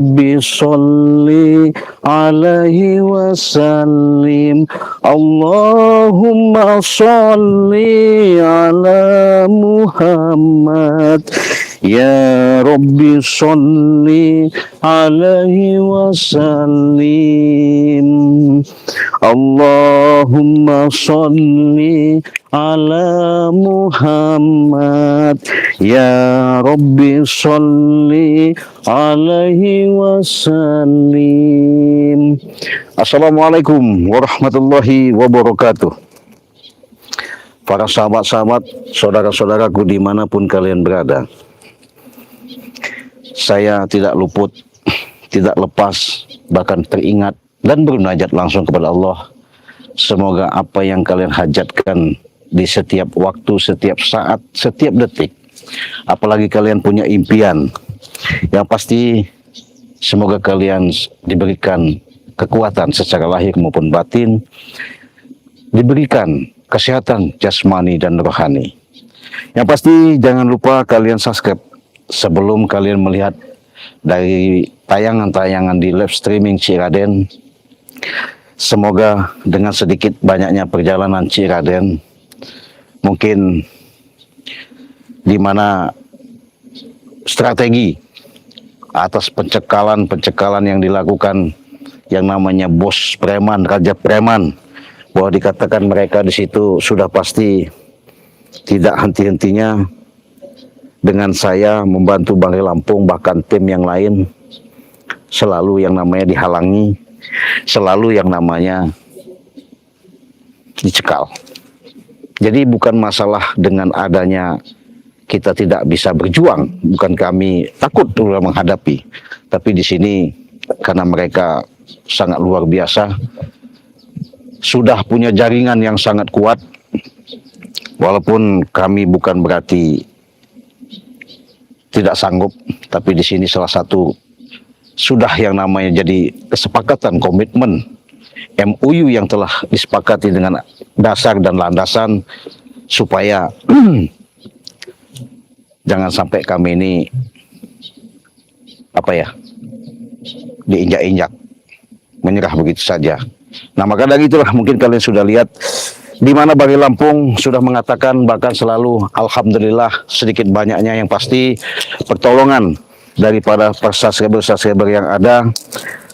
Bisolli alaihi wasallim. Allahumma sholli ala Muhammad. Ya Rabbi sholli alaihi wasallim. Allahumma sholli ala Muhammad. Ya Rabbi sholli alaihi wasallim. Assalamualaikum warahmatullahi wabarakatuh. Para sahabat-sahabat, saudara-saudaraku dimanapun kalian berada, saya tidak luput, tidak lepas, bahkan teringat dan bermunajat langsung kepada Allah. Semoga apa yang kalian hajatkan di setiap waktu, setiap saat, setiap detik, apalagi kalian punya impian, yang pasti semoga kalian diberikan kekuatan secara lahir maupun batin, diberikan kesehatan jasmani dan rohani. Yang pasti jangan lupa kalian subscribe sebelum kalian melihat dari tayangan-tayangan di live streaming Cik Raden. Semoga dengan sedikit banyaknya perjalanan Cik Raden, mungkin di mana strategi atas pencekalan yang dilakukan yang namanya bos preman, raja preman, bahwa dikatakan mereka di situ sudah pasti tidak henti-hentinya dengan saya membantu Banggai Lampung, bahkan tim yang lain selalu yang namanya dihalangi, selalu yang namanya dicekal. Jadi bukan masalah dengan adanya kita tidak bisa berjuang, bukan kami takut dalam menghadapi, tapi di sini karena mereka sangat luar biasa, sudah punya jaringan yang sangat kuat. Walaupun kami bukan berarti tidak sanggup, tapi di sini salah satu sudah yang namanya jadi kesepakatan komitmen MOU yang telah disepakati dengan dasar dan landasan supaya jangan sampai kami ini diinjak-injak, menyerah begitu saja. Nah, maka dari itulah mungkin kalian sudah lihat di mana Banggai Lampung sudah mengatakan, bahkan selalu alhamdulillah sedikit banyaknya yang pasti pertolongan daripada subscriber yang ada,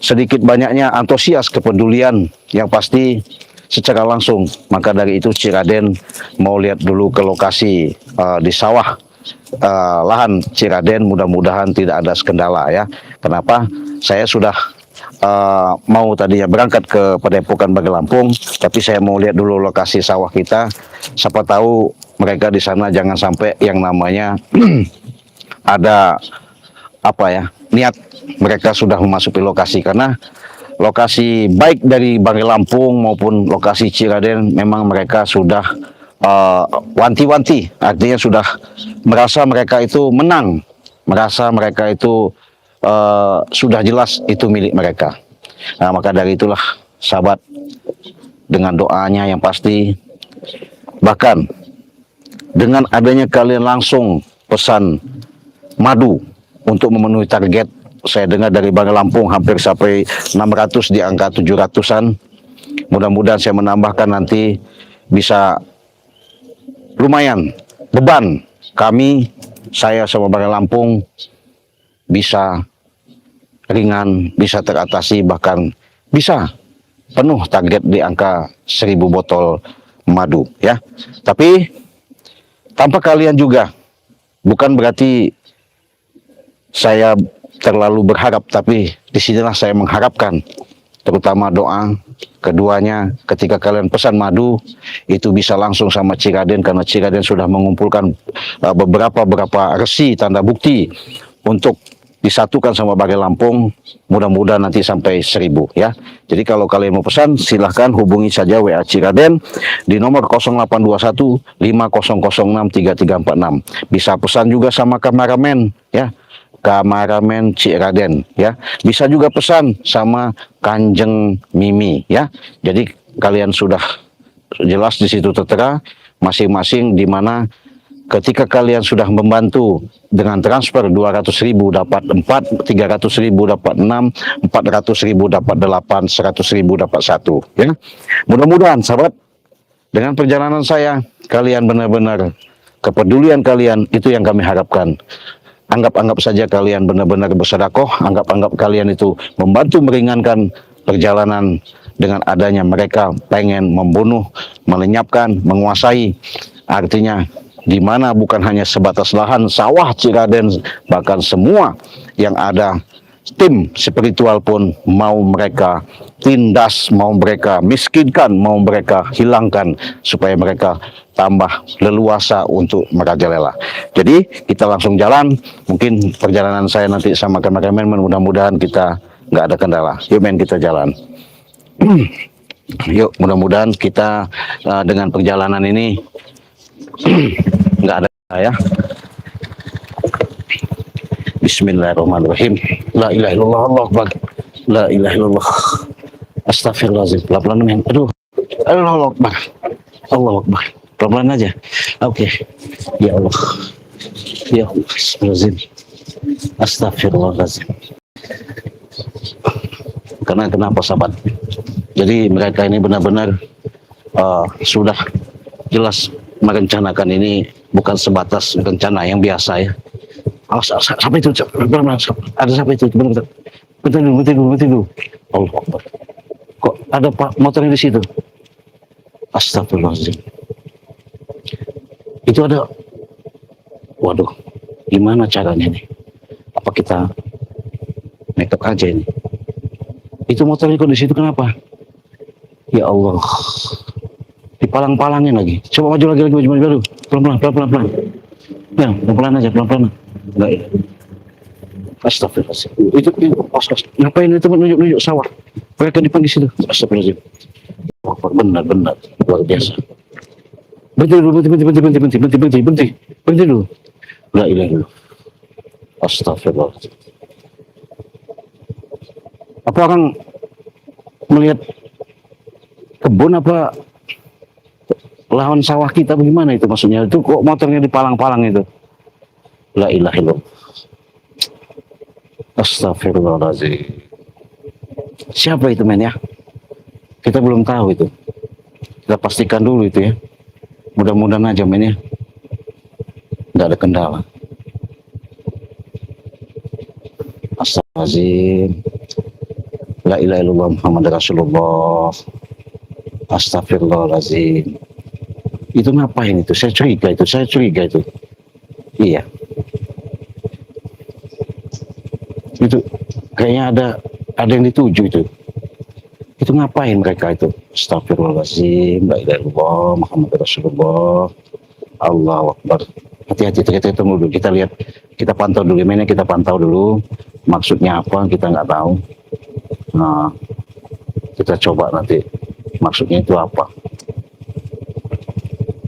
sedikit banyaknya antusias kepedulian yang pasti secara langsung. Maka dari itu Cik Raden mau lihat dulu ke lokasi di sawah lahan Cik Raden, mudah-mudahan tidak ada kendala ya. Kenapa? Saya sudah mau tadinya berangkat ke Padepokan Banggai Lampung, tapi saya mau lihat dulu lokasi sawah kita. Siapa tahu mereka di sana jangan sampai yang namanya ada niat mereka sudah memasuki lokasi, karena lokasi baik dari Banggai Lampung maupun lokasi Cik Raden memang mereka sudah wanti-wanti, artinya sudah merasa mereka itu menang, merasa mereka itu sudah jelas itu milik mereka. Nah, maka dari itulah sahabat, dengan doanya yang pasti, bahkan dengan adanya kalian langsung pesan madu untuk memenuhi target, saya dengar dari Banggai Lampung hampir sampai 600, di angka 700-an. Mudah-mudahan saya menambahkan nanti bisa lumayan beban kami, saya sama Banggai Lampung bisa ringan, bisa teratasi, bahkan bisa penuh target di angka 1000 botol madu ya. Tapi tanpa kalian juga, bukan berarti saya terlalu berharap, tapi disinilah saya mengharapkan, terutama doa. Keduanya, ketika kalian pesan madu, itu bisa langsung sama Cik Raden, karena Cik Raden sudah mengumpulkan beberapa resi tanda bukti untuk disatukan sama Banggai Lampung. Mudah-mudahan nanti sampai 1000 ya. Jadi kalau kalian mau pesan, silahkan hubungi saja WA Cik Raden di nomor 0821 5006 3346. Bisa pesan juga sama kameramen ya, kameramen Cik Raden ya. Bisa juga pesan sama Kanjeng Mimi ya. Jadi kalian sudah jelas di situ tertera masing-masing di mana ketika kalian sudah membantu dengan transfer 200.000 dapat 4, 300.000 dapat 6, 400.000 dapat 8, 100.000 dapat 1, ya. Mudah-mudahan sahabat, dengan perjalanan saya, kalian benar-benar, kepedulian kalian itu yang kami harapkan. Anggap-anggap saja kalian benar-benar bersedekah, anggap-anggap kalian itu membantu meringankan perjalanan dengan adanya mereka pengen membunuh, melenyapkan, menguasai. Artinya di mana bukan hanya sebatas lahan sawah Ciraden, bahkan semua yang ada tim spiritual pun mau mereka tindas, mau mereka miskinkan, mau mereka hilangkan supaya mereka tambah leluasa untuk merajalela. Jadi kita langsung jalan. Mungkin perjalanan saya nanti sama kameramen, mudah-mudahan kita nggak ada kendala. Yuk men, kita jalan. Yuk, mudah-mudahan kita dengan perjalanan ini nggak ada ya. Bismillahirrahmanirrahim. La ilaha illallah, Allah akbar. La ilaha illallah. Astagfirullahaladzim. Pelan-pelan men. Aduh. Allah akbar. Allah akbar. Pelan-pelan aja. Oke. Ya Allah. Ya Allah. Astagfirullahaladzim. Astagfirullahaladzim. Karena kenapa sahabat? Jadi mereka ini benar-benar sudah jelas merencanakan ini, bukan sebatas rencana yang biasa ya. Awas, sampai itu, ada sampai itu, benar-benar. Berhenti dulu. Allah Akbar. Kok ada pak motornya di situ? Astagfirullahaladzim. Itu ada, waduh, gimana caranya nih? Apa kita nekat aja ini? Itu motornya kok di situ, kenapa? Ya Allah, dipalang-palangin lagi. Coba maju lagi, maju. Pelan-pelan. Ya, pelan-pelan aja, pelan-pelan. Enggak ya. Astagfirullahaladzim. Itu ngapain itu menunjuk-nunjuk sawah? Mereka dipanggil situ. Astagfirullahaladzim. Benar, luar biasa. Berhenti dulu. La ilaha illallah. Astagfirullahaladzim. Apa orang melihat kebun apa lahan sawah kita, bagaimana itu maksudnya? Itu kok motornya dipalang-palang itu? La ilaha illallah. Astagfirullahaladzim. Siapa itu men ya? Kita belum tahu itu. Kita pastikan dulu itu ya. Mudah-mudahan aja men ya, nggak ada kendala. Astagfirullahaladzim. La ilaha illallah Muhammad Rasulullah. Astagfirullahaladzim. Itu ngapain itu? Saya curiga itu. Iya. Itu kayaknya ada yang dituju itu. Itu ngapain mereka itu? Astagfirullahaladzim. La ilaha illallah Muhammad Rasulullah. Allahu Akbar. Hati-hati, kita tunggu dulu. Kita lihat, kita pantau dulu. Mainnya kita pantau dulu. Maksudnya apa? Kita nggak tahu. Nah, kita coba nanti maksudnya itu apa.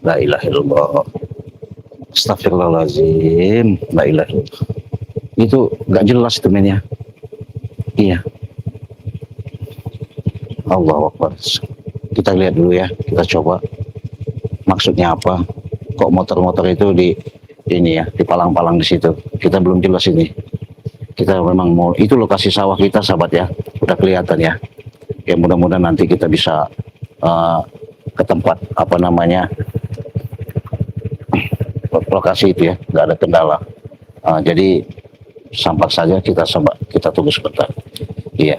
La ilaha illallah. Astagfirullahaladzim. La ilaha illallah. Itu nggak jelas itu men ya. Iya. Allahu Akbar. Kita lihat dulu ya. Kita coba maksudnya apa. Kok motor-motor itu ini ya, dipalang-palang di situ. Kita belum jelas ini. Kita memang mau, itu lokasi sawah kita sahabat ya, udah kelihatan ya. Ya mudah-mudahan nanti kita bisa ke tempat apa namanya lokasi itu ya, nggak ada kendala. Jadi sampai saja kita tunggu sebentar. Iya.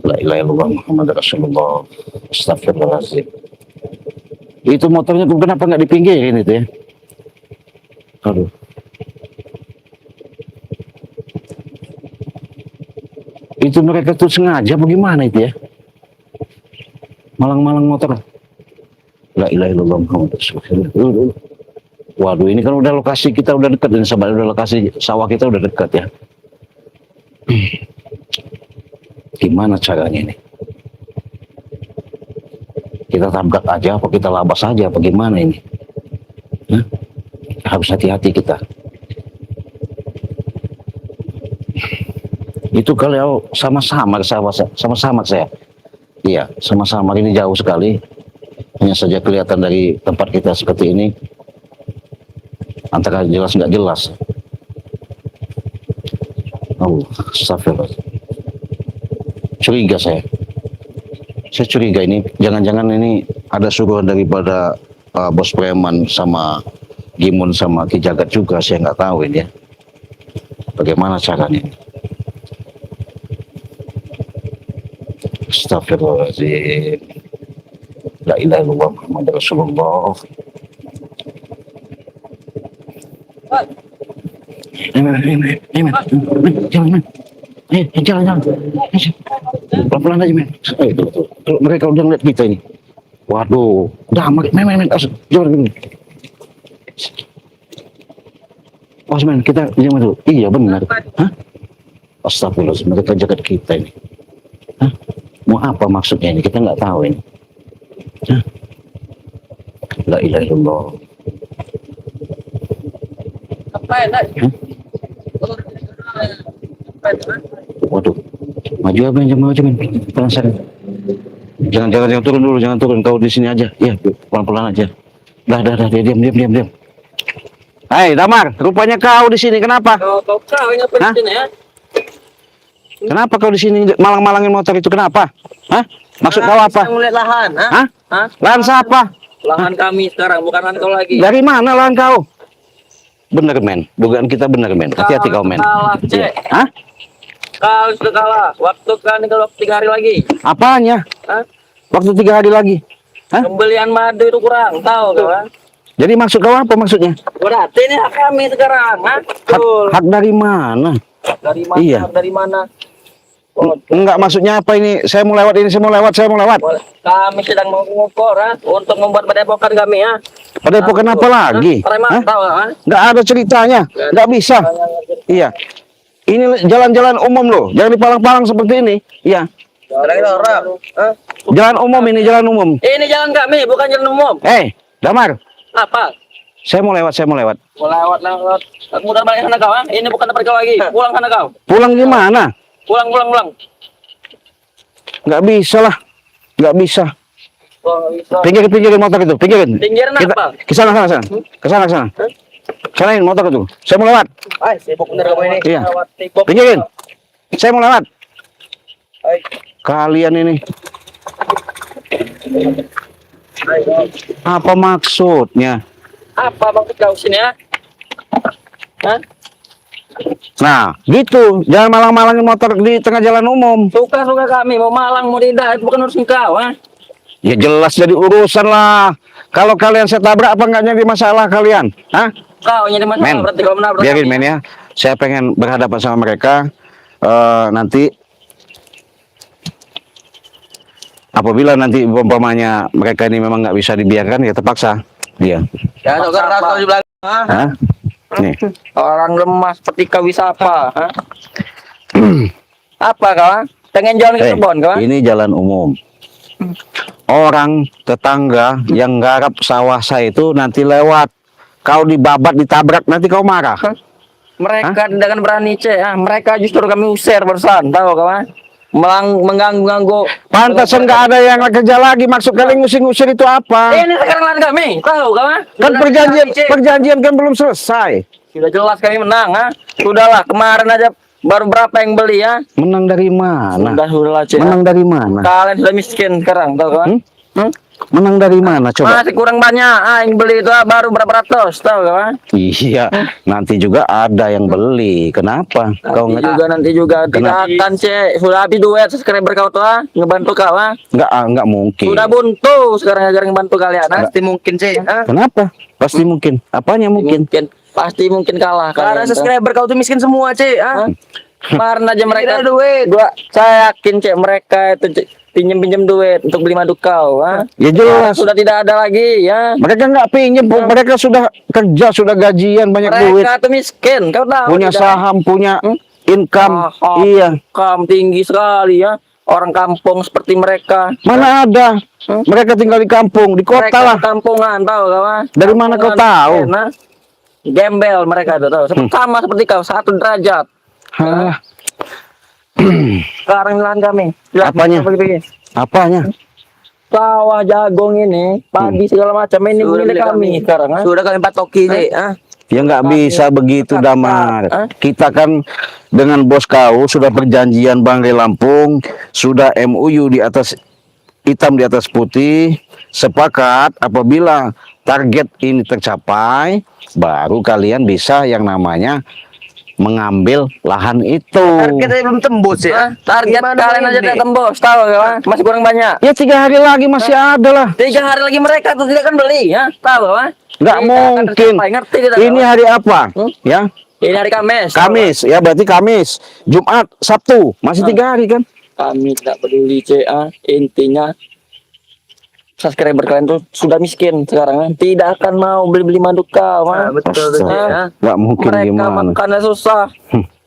La ilaha illallah Muhammad Rasulullah. Astagfirullahaladzim. Itu motornya kenapa nggak dipinggirin itu ya? Aduh. Itu mereka tuh sengaja bagaimana itu ya? Malang-malang motor. La ilaha illallah Muhammad Rasulullah. Waduh, ini kan udah lokasi kita udah dekat dan sahabat, udah lokasi sawah kita udah dekat ya. Gimana caranya ini? Kita tabrak aja apa kita labas aja apa gimana ini? Hah? Harus hati-hati kita. Itu kalau sama-sama saya. Iya, sama-sama ini jauh sekali. Hanya saja kelihatan dari tempat kita seperti ini. antara jelas nggak jelas. Oh, astagfirullah. Curiga saya. Saya curiga ini, jangan-jangan ini ada suruhan daripada Bos Preman sama Gimun sama Ki Jagat juga, saya nggak tahu ini ya. Bagaimana caranya? Astagfirullahaladzim. La ilaha illallah Muhammad Rasulullah. Jalan. Jalan. Pelan-pelan aja, men. Kalau mereka udah ngeliat kita ini. Waduh, udah men. Jalan dulu. Oh, men, kita jangan dulu. Iya, benar. Hah? Astagfirullah, mereka jagat kita ini. Hah? Mau apa maksudnya ini? Kita nggak tahu ini. Hah? La ilaha illallah. Apa enak? Waduh, maju apa yang maju, men? Penasaran. Jangan turun dulu, jangan turun. Kau di sini aja. Ya, pelan-pelan aja. Dah, diam. Hai, Damar, rupanya kau di sini. Kenapa? Kau yang apa di sini ya? Kenapa kau di sini malang-malangin motor itu? Kenapa? Hah? Maksud kau apa? Saya melihat lahan, Hah? Hah? Lahan siapa? Lahan kami sekarang, bukan lahan kau lagi. Dari mana lahan kau? Bener, men. Dugaan kita bener, men. Hati-hati kau, men. Kalah, Cek. Hah? Kau sudah kalah. Waktu kan kalau 3 hari lagi. Apanya? Hah? Waktu 3 hari lagi. Hah? Pembelian madu itu kurang, tahu kau kan? Jadi maksud kau apa maksudnya? Berarti ini hak kami sekarang, Hah? Hak dari mana? Dari mana? Iya. Dari mana? Oh, Enggak, maksudnya apa ini? Saya mau lewat ini, saya mau lewat. boleh. Kami sedang mengukur untuk membuat padepokan kami ya. Padepokan apa lagi? Preman, Hah? tahu kan? Nggak ada ceritanya, nggak bisa. Iya, ini jalan-jalan umum loh, jangan dipalang-palang seperti ini. Iya, Orang. Hah? jalan umum ini, jalan umum. Ini jalan kami, bukan jalan umum. Damar, Apa? saya mau lewat. Mau lewat. Mudah balik sana kau, ha? Ini bukan tempat kau lagi. Pulang sana kau. Pulang gimana? Pulang. Nggak bisa lah, nggak bisa. Oh, bisa. Pinggirin motor itu, pinggirin. Pinggirin Kita apa? ke sana. Sanain motor itu. Saya mau lewat. Ay, sibuk bener kamu ini. Iya. Sibuk. Pinggirin. Saya mau lewat. Ay. Kalian ini. Ay. Apa maksudnya? Apa maksud kau sini ya? Hah? Nah, gitu. Jangan malang-malangin motor di tengah jalan umum. Suka kami mau malang mau tidak itu bukan urusan kau, ha? Ya jelas jadi urusan lah. Kalau kalian saya tabrak apa nggak jadi masalah kalian? Hah? Kau jadi masalah Men, berarti kau menabrak. biarin kami. men ya. Saya pengen berhadapan sama mereka. Nanti apabila nanti umpamanya mereka ini memang nggak bisa dibiarkan, ya terpaksa. Iya. Ya, kau keras kau di belakang. Ha? Hah? Nih. Orang lemah seperti kau bisa apa? Ha? Apa kau? Ha? Pengen jalan ke kebun kau? Ha? Ini jalan umum. Orang tetangga yang garap sawah saya itu nanti lewat. Kau dibabat, ditabrak, nanti kau marah. Mereka tidak akan berani, Cek. Ha? Mereka justru kami usir barusan, tahu kau? Ha? Mengganggu. Pantasan nggak ada yang kerja lagi. Maksud kalian ngusir-ngusir itu apa? Ini sekarang lahan kami, tahu kau? Ha? Kan Sudah berani, Cek. perjanjian kan belum selesai. Sudah jelas kami menang, ha? Sudahlah, kemarin aja baru berapa yang beli, ya? Menang dari mana? Sudahlah, Cek. Menang dari mana? Kalian sudah miskin sekarang, tahu kan? Menang dari mana? Coba. Masih kurang banyak, yang beli itu baru berapa ratus, tahu kan? Iya, nanti juga ada yang beli. Kenapa? Kau Nanti juga tidak Kenapa? akan, Cek. Sudah habis duit subscriber kau tuh, ha? Ngebantu kau, ha? nggak mungkin. Sudah buntu sekarang agar ngebantu kalian, ha? Pasti mungkin, Cek. Ha? Kenapa? Pasti mungkin. Apanya mungkin? Pasti mungkin kalah Karena kalian, subscriber kau tuh miskin semua, Cek. ha? Ah. Kemarin aja mereka Tidak ada duit. saya yakin, Cek, mereka itu pinjem duit untuk beli madu kau, ha? Ya jelas. Sudah tidak ada lagi, ya. Mereka nggak pinjam, mereka sudah kerja, sudah gajian, banyak duit, Mereka tuh miskin, kau tahu punya tidak? saham, punya income. Saham. Iya. Kam tinggi sekali, ya. Orang kampung seperti mereka. Mana ada? Mereka tinggal di kampung, di kota Mereka lah. kampungan, tahu kau? Ha? Dari mana kau tahu? miskin, ha? Gembel mereka tuh, tahu. Sama seperti kau, 1 derajat. Hah, Sekarang lahan kami. Apanya? Pergi. apanya? Sawah jagung ini, padi segala macam ini Sudah milik milik kami kami. sekarang, ha? Sudah kami patoki, Cek. Ah. Ya nggak bisa begitu Hah? Damar. Kita kan dengan bos kau sudah perjanjian Banggai Lampung, sudah MOU di atas hitam di atas putih, sepakat apabila target ini tercapai, baru kalian bisa yang namanya mengambil lahan itu. Targetnya belum tembus ya. Target Gimana kalian aja ini? tidak tembus, tahu kan? Masih kurang banyak. Ya 3 hari lagi masih ada lah. 3 hari lagi mereka tuh tidak akan beli, ya? Tahu kan? Nggak Tidak akan mungkin. tercapai, ngerti kita? Ini kawan? hari apa? Ya, Ini hari Kamis. Kamis. Ya berarti Kamis, Jumat, Sabtu, masih 3 hari kan? Kami tidak peduli CA, intinya subscriber kalian tuh sudah miskin sekarang kan, tidak akan mau beli madu kau Nah, kan? betul tuh, Astaga. ya. Nggak mungkin Mereka gimana? makannya susah,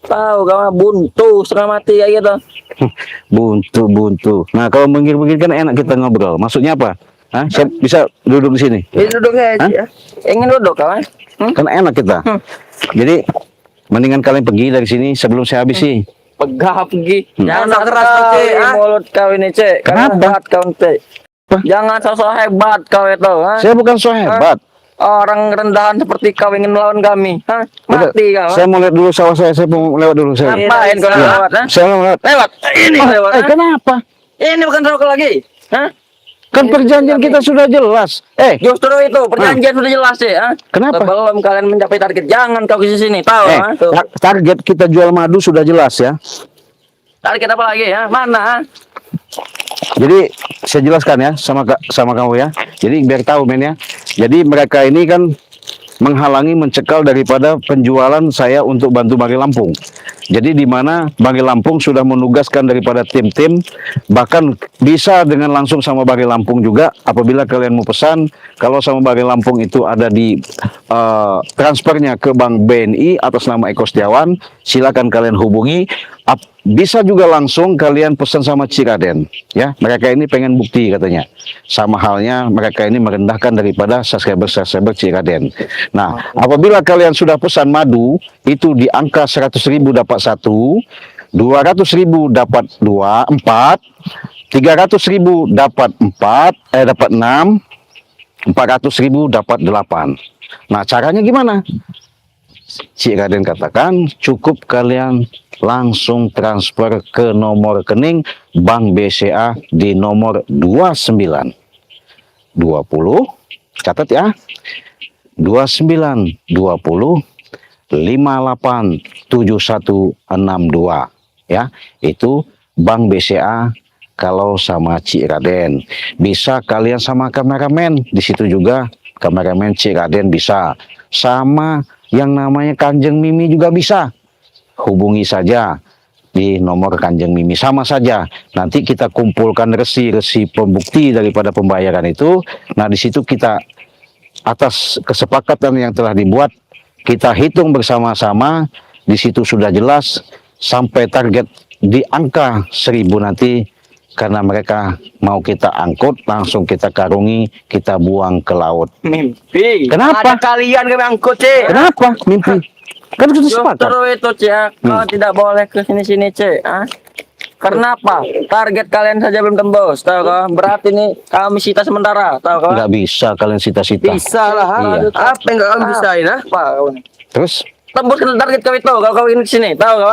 tahu kau buntu setengah mati kayak gitu. Buntu. Nah kalau begini kan enak kita ngobrol. Maksudnya apa? Hah? Saya bisa duduk di sini. Ini duduknya Hah? ya. Ingin duduk kawan? Kan enak kita. Jadi mendingan kalian pergi dari sini sebelum saya habisi. Pegah pergi. Jangan Jangan keras tuh, sekali Cek, ah. mulut kau ini cek. Kenapa? Hebat kau cek. Apa? Jangan sosok hebat kau itu. Ha? Saya bukan so hebat. Orang rendahan seperti kau ingin melawan kami. Hah? Udah, Mati kau. saya mau lihat dulu sawah saya mau lewat dulu saya. Ngapain kau Ya, lewat? Ha? saya mau lewat. Lewat. Ini lewat. ha? Kenapa? Ini bukan rokok lagi. Hah? Kan perjanjian kita sudah jelas. Justru itu perjanjian sudah jelas sih. Ha? Kenapa? Sebelum kalian mencapai target, jangan kau ke sini. Tahu? ha? Tuh. Target kita jual madu sudah jelas ya. Target apa lagi ya? Mana? Ha? Jadi saya jelaskan ya sama kamu ya. Jadi biar tahu men ya. Jadi mereka ini kan menghalangi, mencekal daripada penjualan saya untuk bantu Banggai Lampung. Jadi di mana Banggai Lampung sudah menugaskan daripada tim-tim, bahkan bisa dengan langsung sama Banggai Lampung juga. Apabila kalian mau pesan, kalau sama Banggai Lampung itu ada di transfernya ke Bank BNI atas nama Eko Setiawan, silakan kalian hubungi. Bisa juga langsung kalian pesan sama Ciraden, ya. Mereka ini pengen bukti katanya. Sama halnya mereka ini merendahkan daripada subscriber Ciraden. Nah, apabila kalian sudah pesan madu itu di angka 100.000 dapat 1, 200.000 dapat 4, 300.000 dapat 6, 400.000 dapat 8. Nah, caranya gimana? Cik Raden katakan cukup kalian langsung transfer ke nomor rekening Bank BCA di nomor 29 20, catat ya, 29 20 58 7162 ya, itu Bank BCA. Kalau sama Cik Raden bisa kalian sama kameramen di situ juga, kameramen Cik Raden bisa, sama yang namanya Kanjeng Mimi juga bisa. Hubungi saja di nomor Kanjeng Mimi, sama saja. Nanti kita kumpulkan resi pembukti daripada pembayaran itu. Nah, di situ kita atas kesepakatan yang telah dibuat, kita hitung bersama-sama. Di situ sudah jelas sampai target di angka 1.000 nanti. Karena mereka mau kita angkut, langsung kita karungi, kita buang ke laut. Mimpi. Kenapa? Ada kalian kami angkut, Cek. Kenapa? Mimpi. Kan sudah sepakat. Justru itu Cek, kau tidak boleh ke sini-sini Cek. Ah? Karena apa? Target kalian saja belum tembus, tahu kau? Berarti ini kami sita sementara, tahu kau? Nggak bisa kalian sita-sita. Bisa lah. Iya. Apa yang gak kalian bisain, ha? Apa kau ini? Terus Tembus ke target kau itu, kau ini ke sini, tahu kau?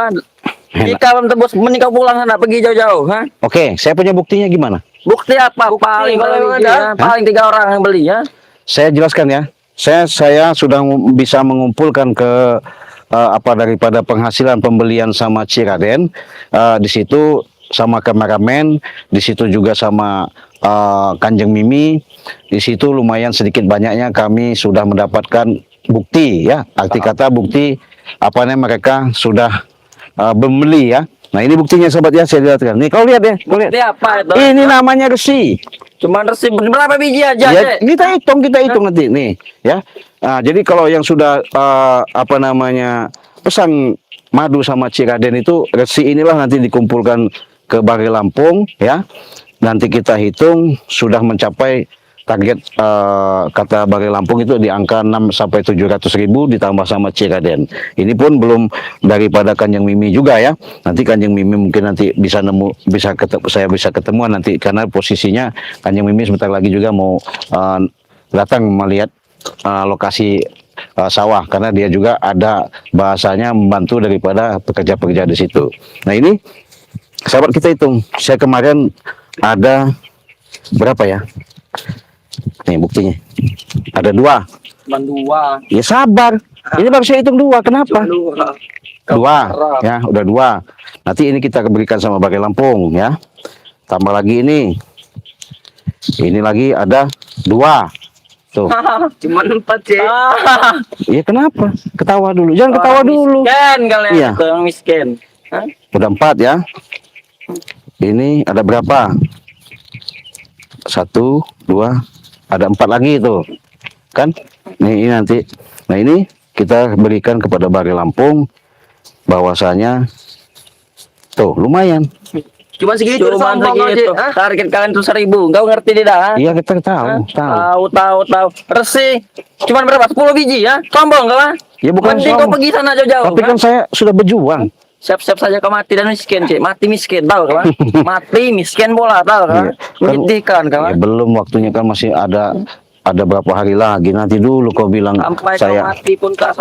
Jika belum tembus, mending kau pulang sana, pergi jauh-jauh, ha? oke, saya punya buktinya gimana? Bukti apa? Paling kalau kalau memang ada, ada. paling 3 orang yang beli, ya? Saya jelaskan ya. Saya sudah bisa mengumpulkan ke apa daripada penghasilan pembelian sama Ciraden. Di situ sama kameramen, di situ juga sama Kanjeng Mimi. Di situ lumayan sedikit banyaknya kami sudah mendapatkan bukti ya. Arti kata bukti apa namanya, mereka sudah membeli ya. Nah, ini buktinya sahabat ya, saya lihatkan. Nih kau lihat ya, kau lihat. Bukti apa itu? Ini namanya resi. Cuma resi berapa biji aja, Ya, Cek? kita hitung nanti nih ya. Nah, jadi kalau yang sudah apa namanya pesan madu sama Ciraden itu, resi inilah nanti dikumpulkan ke Banggai Lampung ya. Nanti kita hitung sudah mencapai target kata Banggai Lampung itu di angka 6 sampai 700.000 ditambah sama Ciraden. Ini pun belum daripada Kanjeng Mimi juga ya. Nanti Kanjeng Mimi mungkin nanti saya bisa ketemuan nanti, karena posisinya Kanjeng Mimi sebentar lagi juga mau datang melihat lokasi sawah karena dia juga ada bahasanya membantu daripada pekerja-pekerja di situ. Nah ini sahabat kita hitung, saya kemarin ada berapa ya? Nih buktinya, ada 2. Cuma 2. Ya sabar, ini baru saya hitung 2. Kenapa? Cuma 2. 2, ya udah 2. Nanti ini kita berikan sama Bagai Lampung ya. Tambah lagi ini lagi ada 2. Tuh. Cuma 4, Cek. Iya kenapa? Ketawa dulu. Jangan ketawa dulu. Miskin kalian, Iya. itu yang miskin. Hah? Udah 4 ya. Ini ada berapa? 1, 2, ada 4 lagi itu. Kan? Ini nanti. Nah ini kita berikan kepada Bagai Lampung bahwasanya tuh lumayan. Cuma segitu Cuma sombong aja. segitu. Hah? Target kalian tuh 1.000. Kau ngerti tidak? Ha? Iya kita tahu, tahu. Tahu. Resi. Cuman berapa? 10 biji ya? Sombong kau ah? Ya bukan Mending kau sombong. pergi sana jauh-jauh. Tapi kan saya sudah berjuang. Siap-siap saja kau mati dan miskin, Cik. Mati miskin, tahu kau? Mati miskin bola, tahu kau? Iya. Menyedihkan kau. Ya, belum waktunya kan masih ada berapa hari lagi. Nanti dulu kau bilang Sampai kau saya. mati pun tak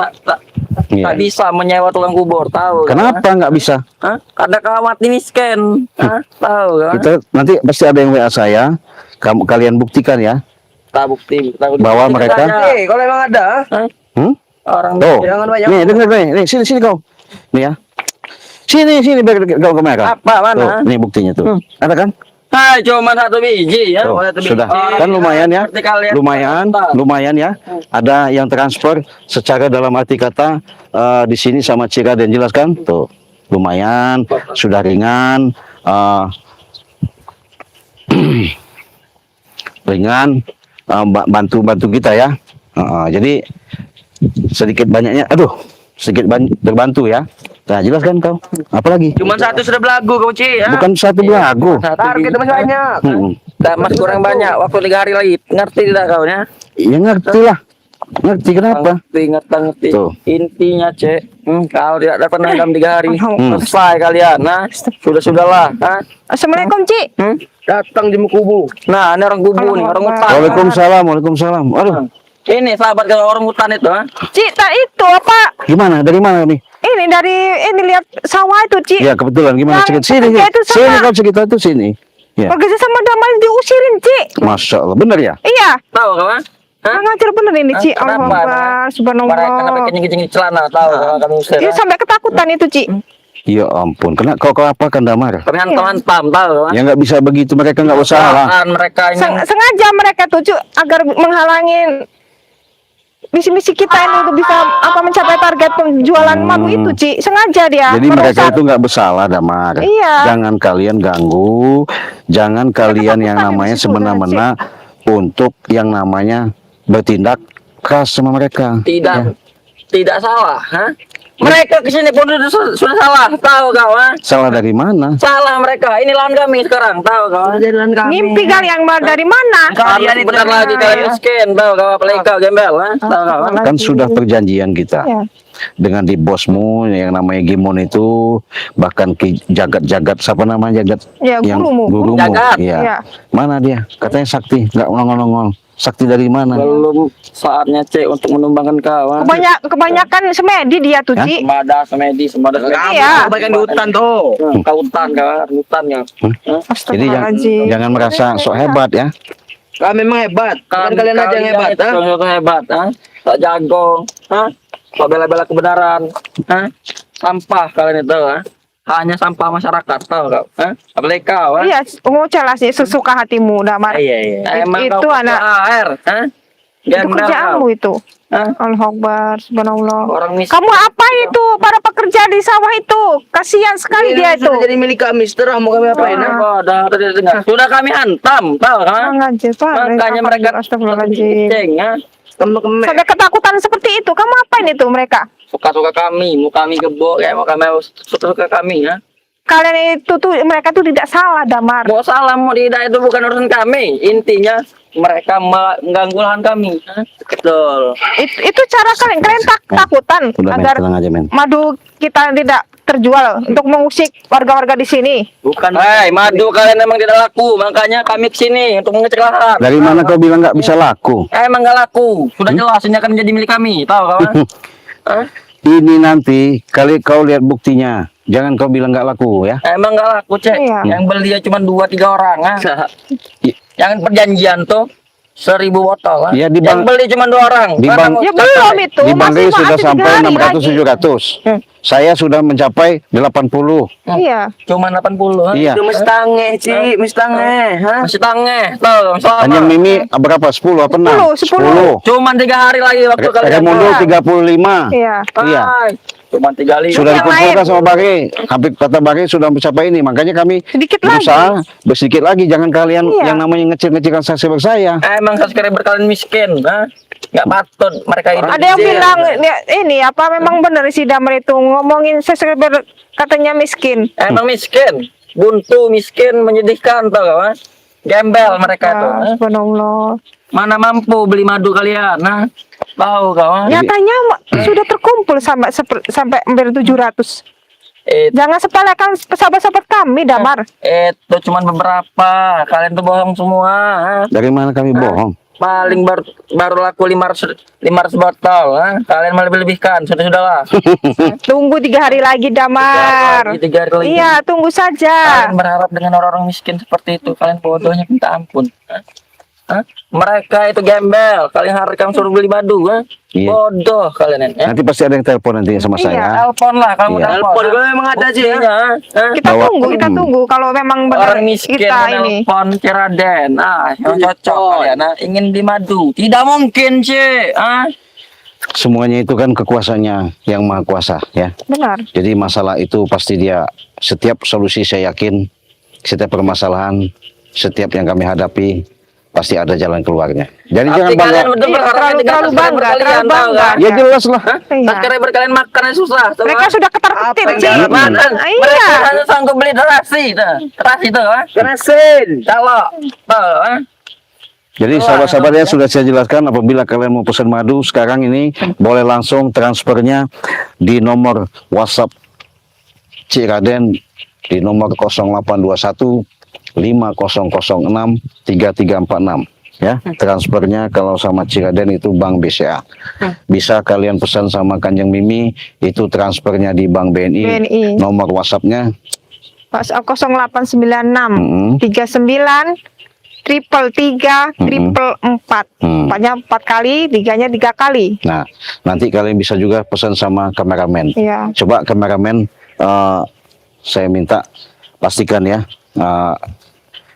Iya. bisa menyewa tukang kubur, tahu kau? Kenapa nggak bisa? Hah? Karena kau mati miskin. Hah? Tahu kau? Kita nanti pasti ada yang WA saya. Kalian buktikan ya. Tak bukti. Bahwa mereka- Kalau emang ada, Hah? Hmm? Orang Tuh. jangan banyak. Nih, dengar nih. Sini kau. Nih ya. Sini biar kau ke mereka. Apa, mana? Tuh, nih buktinya tuh. Ada kan? Hai, cuma 1 biji ya. Tuh, satu biji. sudah. Oh, Kan lumayan ya. seperti kalian. Lumayan ya. Ada yang transfer secara dalam arti kata di sini sama Cira dan jelaskan. Tuh, lumayan, sudah ringan, ringan, bantu kita ya. Jadi sedikit banyaknya, terbantu ya. Nah, jelaskan kau. Apalagi? Cuma 1 sudah belagu kau, Cek. Ya? Bukan satu belagu. Target masih banyak. Tak mas kurang banyak. Waktu 3 hari lagi. Ngerti tidak kau ya? Ya ngerti lah. Ngerti kenapa? Ngerti. Tuh. Intinya, Cek. Kalau tidak dapat dalam 3 hari. Selesai kalian. Nah, sudahlah. Nah, Assalamualaikum, Cik. Datang jemu kubu. nah, ini orang kubu nih. Orang hutan. Waalaikumsalam. Aduh, Ini sahabat kalau orang hutan itu. Ha? Cik, tak itu apa? gimana? Dari mana nih? Ini lihat sawah itu, Cik. Ya kebetulan gimana Yang cerita sini, pekerja itu sama- sini kau cerita itu sini. Ya, Pekerja sama damai diusirin, Cik. masya Allah, benar ya? Iya. Tahu kau? Ha? Nggak ngajar bener ini, Cik. Kenapa? Allah Akbar, Mereka subhanallah. sampai kencing-kencing di celana. Tahu kalau kami usir. Dia sampai ketakutan itu, Cik. Ya ampun, kau apa kan damar? Kami hantam-hantam. Tahu kau? Ya nggak bisa begitu, mereka nggak usaha. Mereka ini. Sengaja mereka tuh, Cik, agar menghalangi misi-misi kita ini untuk bisa mencapai target penjualan madu itu, Cik. Sengaja dia. Jadi mereka merusak. itu nggak bersalah, Damar. Iya. Jangan kalian ganggu, jangan kalian yang ketakutan namanya di situ, semena-mena untuk yang namanya bertindak keras sama mereka. Tidak. Tidak salah. Ha? Mereka kesini pun sudah salah. Tahu kau? Ha? Salah dari mana? Salah mereka. Ini lawan kami sekarang. Tahu kau? Jalan kami. Mimpi kalian dari mana? Kalian benar lagi kalian miskin. Tahu kau? Apalagi kau gembel. Ha? Tahu kau? Kan sudah perjanjian kita. Iya. Dengan di bosmu yang namanya Gimon itu, bahkan jagat-jagat siapa namanya jagat Ya, gurumu. Jagat. Iya. Iya. Mana dia? Katanya sakti, nggak nongol-nongol. Sakti dari mana? Belum saatnya Cek untuk menumbangkan kau. Ha? Kebanyakan semedi dia tuh, Hah? Cik. Semedi. Iya. Kebaikan di hutan tuh. Kau hutan kau. Hutan kau. Ha? Jadi jangan merasa sok hebat ya. Kami memang hebat. Kan kalian aja yang hebat, ha? Kalian hebat. Ha? Tak jago. Ha? Tak bela-bela kebenaran. Ha? Sampah kalian itu. Ha? Hanya sampah masyarakat. Tahu kau? Ha? Apalagi kau. Ha? Iya, celah sih sesuka hatimu, Damar. Iya. Emang Itu kau anak- air. Ha? Itu Gembel kerjaanmu kau. itu. Ha? Allah Akbar, subhanallah. Orang miskin. Kamu apa itu para pekerja di sawah itu? Kasihan sekali dia itu. Sudah jadi milik kami. Setelah mau kami apain, ha? Sudah kami hantam, tahu kan? Anjir, Pak. Makanya mereka Astagfirullahaladzim. ceng, ha? Kemek. Sampai ketakutan seperti itu. Kamu apain itu mereka? Suka-suka kami, mau kami gebok, ya mau kami suka-suka kami, ha? kalian itu tuh mereka tuh tidak salah, Damar. Mau salah mau tidak itu bukan urusan kami. Intinya mereka mengganggu lahan kami. Hah? Betul. Itu cara kalian takutan Udah, men, agar tenang aja, men. madu kita tidak terjual untuk mengusik warga-warga di sini. Bukan. Hai, madu kalian emang tidak laku, makanya kami kesini untuk mengecek lahan. Dari mana kau bilang nggak bisa laku? Emang nggak laku. Sudah jelas ini akan menjadi milik kami. Tahu kawan? Hah? Ini nanti kali kau lihat buktinya. Jangan kau bilang nggak laku ya. Emang nggak laku, Cek. Iya. Yang beli ya cuma 2-3 orang. Ah. Yang perjanjian tuh 1.000 botol. Ah. Ya, di Yang bang- beli cuma 2 orang. di Mana bang- mau Ya cakap, belum Cek? itu. Di Banggai masih sudah 3 sampai hari 600-700. Saya sudah mencapai 80. lagi. Iya. Cuma 80. Ah. Iya. Itu mestange, Ci, mestange, ha? Masih tange. Tahu, sama. Kanjeng Mimi berapa? 10 apa 6? 10. Cuma 3 hari lagi waktu kalian. Raimundo Iya. 35. Iya. Iya. Hai, cuma 35. Sudah Yang dikumpulkan lain. sama Banggai. Hampir kata Banggai sudah mencapai ini. Makanya kami Sedikit berusaha sedikit lagi. Jangan kalian Iya. yang namanya ngecil-ngecilkan subscriber saya. Emang subscriber kalian miskin, ha? Nggak patut mereka itu. Ada yang bilang ya, ini apa memang benar si Damar itu ngomongin subscriber katanya miskin. Emang miskin, buntu, miskin, menyedihkan, tau gak, Mas? Gembel mereka tuh. Ya, subhanallah. Mana mampu beli madu kalian, nah? Tahu kau, Mas? Nyatanya sudah terkumpul sampai hampir 700. Itu, Jangan sepelekan sahabat-sahabat kami, Damar. itu cuma beberapa. Kalian tuh bohong semua, ha? Dari mana kami bohong? Paling baru laku 500 botol, ha? Kalian malah lebihkan, sudahlah. Tunggu 3 hari lagi, Damar. 3 hari lagi. Iya, tunggu saja. Kalian berharap dengan orang-orang miskin seperti itu, kalian bodohnya minta ampun. Hah? Hah? Mereka itu gembel, kalian harus suruh beli madu, ha? Iya. Bodoh kalian ya. Nanti pasti ada yang telepon nanti sama Iya. saya. Telepon lah kamu Iya. Telepon gue memang ada, Ci, ya. Buktinya, ha? Kita tunggu kalau memang benar Orang miskin kita ini. menelpon Ciraden, yang cocok kalian, ingin di madu. Tidak mungkin, Ci, ah. Semuanya itu kan kekuasaannya yang maha kuasa ya. Benar. Jadi masalah itu pasti dia setiap solusi saya yakin setiap permasalahan setiap yang kami hadapi pasti ada jalan keluarnya. Jadi jangan Tapi bangga. kalian betul Iya, berharap dengan terlalu subscriber bangga, kalian, terlalu tahu bangga. kan? Ya jelas lah. Iya. Subscriber kalian makannya susah, tahu Mereka kan? sudah ketar-ketir, Apa yang Ci. dalam Makan, Iya. mereka hanya sanggup beli terasi, terasi itu, ah. Kerasin. Kalau, tahu, ah. Jadi sahabat-sahabatnya sudah saya jelaskan apabila kalian mau pesan madu sekarang ini boleh langsung transfernya di nomor WhatsApp Ciraden di nomor 0821 5006 3346 ya. Transfernya kalau sama Ciraden itu Bank BCA. Bisa kalian pesan sama Kanjeng Mimi itu transfernya di Bank BNI. BNI. Nomor WhatsAppnya 0896 39 triple 3 triple 4. Empatnya 4 kali, 3-nya 3 kali. Nah, nanti kalian bisa juga pesan sama kameramen. Iya. Coba kameramen, saya minta pastikan ya.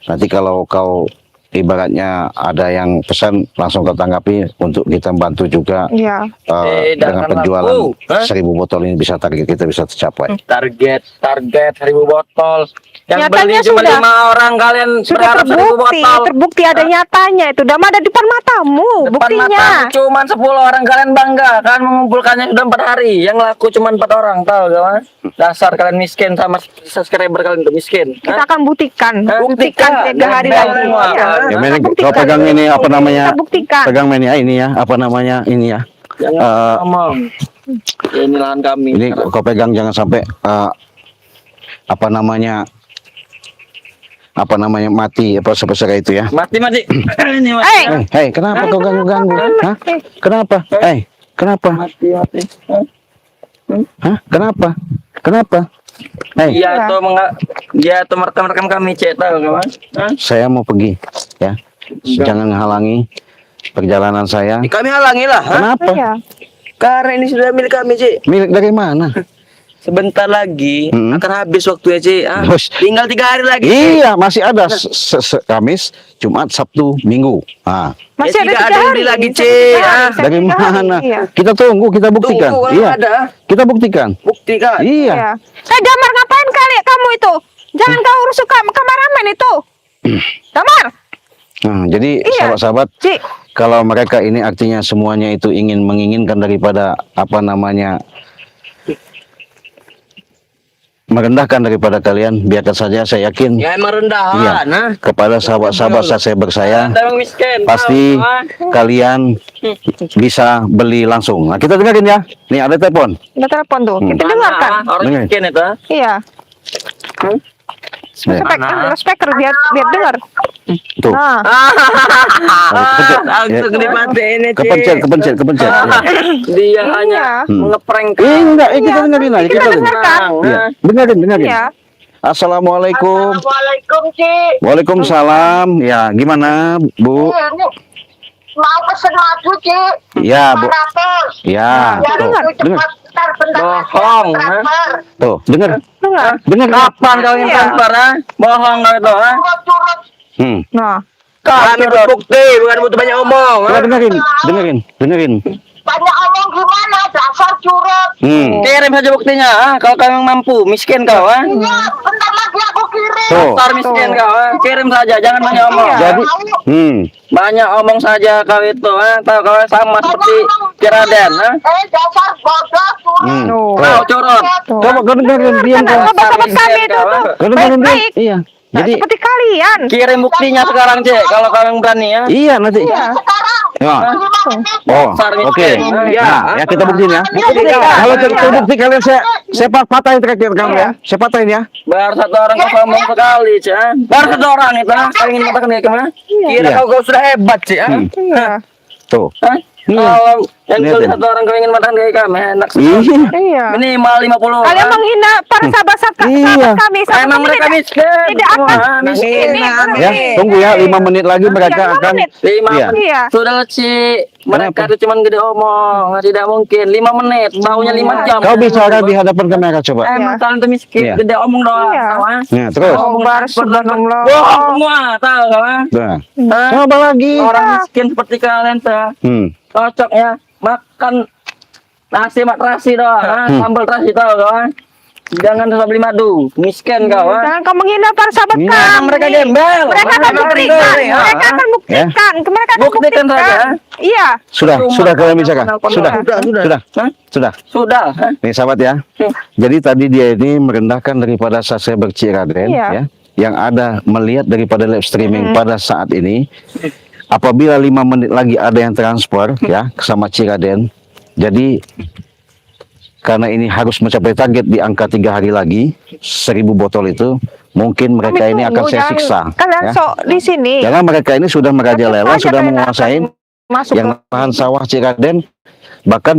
Nanti kalau kau ibaratnya ada yang pesan langsung kau tanggapi untuk kita bantu juga Iya. dengan Jangan penjualan laku, hah? 1000 botol ini bisa target kita bisa tercapai. Target 1000 botol. Yang Nyatanya beli cuma sudah. 5 orang, kalian Sudah berharap 1000 botol. terbukti ada nyatanya itu. Damar ada di depan matamu, Depan buktinya. mata cuma 10 orang, kalian bangga kan mengumpulkannya sudah 4 hari. Yang laku cuma 4 orang, tahu gak, Mas? Dasar kalian miskin sama subscriber kalian itu miskin. Kita Hah? akan buktikan, Hah? buktikan 3 hari Buktikan lagi. semua. Iya. Ya, Meni, Kita kau buktikan. pegang ini apa namanya? Kita buktikan. Pegang Meni ya ini ya, apa namanya ini ya. Jangan ngomong. Ini lahan kami. Ini kau pegang jangan sampai apa namanya mati apa sebesar itu ya. Mati. Ini mati. Hey, Hei, kenapa kau ganggu-ganggu? Hah? Kenapa? Kenapa? Mati. Hah? Kenapa? Kenapa? Hei, Dia tuh dia tuh merekam kami, Cek, tahu gak, Mas? Hah? saya mau pergi ya. Jangan menghalangi perjalanan saya. Kami halangi lah, ha? Kenapa? iya. Karena ini sudah milik kami, Ci. Milik dari mana? Sebentar lagi Hmm. akan habis waktunya, Ci. Ah, Bos. tinggal 3 hari lagi. Iya, masih ada Kamis, Jumat, Sabtu, Minggu. Ah, Masih tidak ada ada 3 yang hari. beli lagi, Masih Ci. ada 3 hari, Ah, masih ada dari 3 hari, mana? Iya. Kita tunggu, kita buktikan. Tunggu, kalau Iya, ada. kita buktikan. Bukti kan? Iya. Iya. Damar ngapain kali kamu itu? Jangan kau urus kameramen itu. Damar, Nah, jadi Iya. sahabat-sahabat, Ci. kalau mereka ini artinya semuanya itu menginginkan daripada apa namanya merendahkan daripada kalian, biarkan saja. Saya yakin Ya emang rendahan, iya, nah. kepada sahabat-sahabat subscriber saya Ada yang miskin. pasti kalian bisa beli langsung. Nah, kita dengerin ya. Nih ada telepon. Ada telepon tuh. Kita Mana, dengarkan. orang Dengar. miskin itu. Iya. Ya. Speaker biar dengar. Tuh. Nah, Kepencet. Langsung Ya. dimatiin ini, Ci. Kepencet. Ya. Dia hanya iya. mengeprank. Enggak, kita dengerin aja. Kita dengerin. dengarkan. Iya. Dengerin. Iya. Assalamualaikum. Assalamualaikum, Ci. Waalaikumsalam. Ya, gimana, Bu? Ini mau pesen madu, Ci. Ya, Bu. Maraton. Ya, Ya, tuh. itu Dengar. cepat ntar bentar lagi Bohong, aku transfer. Tuh, dengar. Dengar. Dengar. Kapan kau ingin Iya. transfer, ha? Bohong kau itu, ha? Curut-curut. Nah, Kami berbukti, bukan butuh banyak omong. Coba ah. dengerin. Banyak omong gimana, dasar curut. Kirim saja buktinya, ha? Kalau kau yang mampu, miskin kau, ha? Iya, bentar lagi aku kirim. Tuh. Dasar miskin kau, ha? Kirim saja, jangan banyak omong. Iya. Jadi, Banyak omong saja kau itu, ha? Tahu kau sama seperti Kiraden, ha? Dasar bodoh, curut. tuh. Kau curut. Tuh. coba kau dengerin diam kau. Sahabat-sahabat kami itu tuh. Kau dengerin diam. Baik-baik. Iya. Nah, Jadi, seperti kalian. Kirim buktinya sekarang, Cek, kalau kau yang berani, ya. iya nanti. Iya. Sekarang, Ya. 5 menit. Oh, Dasar oke. miskin. Nah, ya kita buktiin ya. Buktiin. Kalau terbukti kalian saya patahin terakhir kamu ya. Saya patahin ya. Baru satu orang kau sombong sekali, Cek, ha? Baru satu orang itu, ha? Kau ingin mengatakan dia kemana? Kira Iya. kau sudah hebat, Ci. ah. Iya. Tuh. Hah? Iya. Kalau yang Lihat kulit ya. satu orang kau ingin mengatakan dia kami, enak Iya. Iya. minimal 50. Kalian ha? menghina para sahabat Iya. kami. Sahabat Emang kami mereka tidak- miskin. Tidak Semua, akan ha? miskin. Ini, Ya, tunggu ya 5 menit lagi mereka Iya, 5 akan menit. 5 Iya. menit. Iya. Sudah Ci. Mereka Kenapa? itu cuma gede omong. Tidak mungkin 5 menit. Maunya 5 jam. kau bicara di hadapan kamera coba. Emang kalian itu miskin. Iya. Gede omong doang. Iya. Tahu, ha? Ya, terus. Akbar, subhanallah. Bohong semua. Tahu kau, ha? Nah. Ha? Coba lagi. Orang miskin seperti kalian tuh. Cocok ya. Makan nasi mak terasi doang. ha? Sambal terasi tahu kau, ha? Jangan susah beli madu. Miskin kau, ha? Jangan kau menghina para sahabat Iya. kami. Emang mereka gembel. Mereka akan Mereka buktikan. gembel, ha? Mereka akan buktikan. Mereka akan Buktikan saja, ha? Iya. Sudah kalian bicara. Sudah. Hah? Sudah. Sudah. ha? Nih sahabat ya. Jadi tadi dia ini merendahkan daripada subscriber Ciraden Iya. ya, yang ada melihat daripada live streaming pada saat ini. Apabila 5 menit lagi ada yang transfer ya sama Ciraden. Jadi karena ini harus mencapai target di angka 3 hari lagi 1000 botol itu, mungkin mereka Kami ini akan tunggu, saya jangan- siksa. Kalian ya. sok di sini. Karena mereka ini sudah merajalela, Tetap sudah saja kalian menguasai akan masuk yang ke- lahan sawah Ciraden, bahkan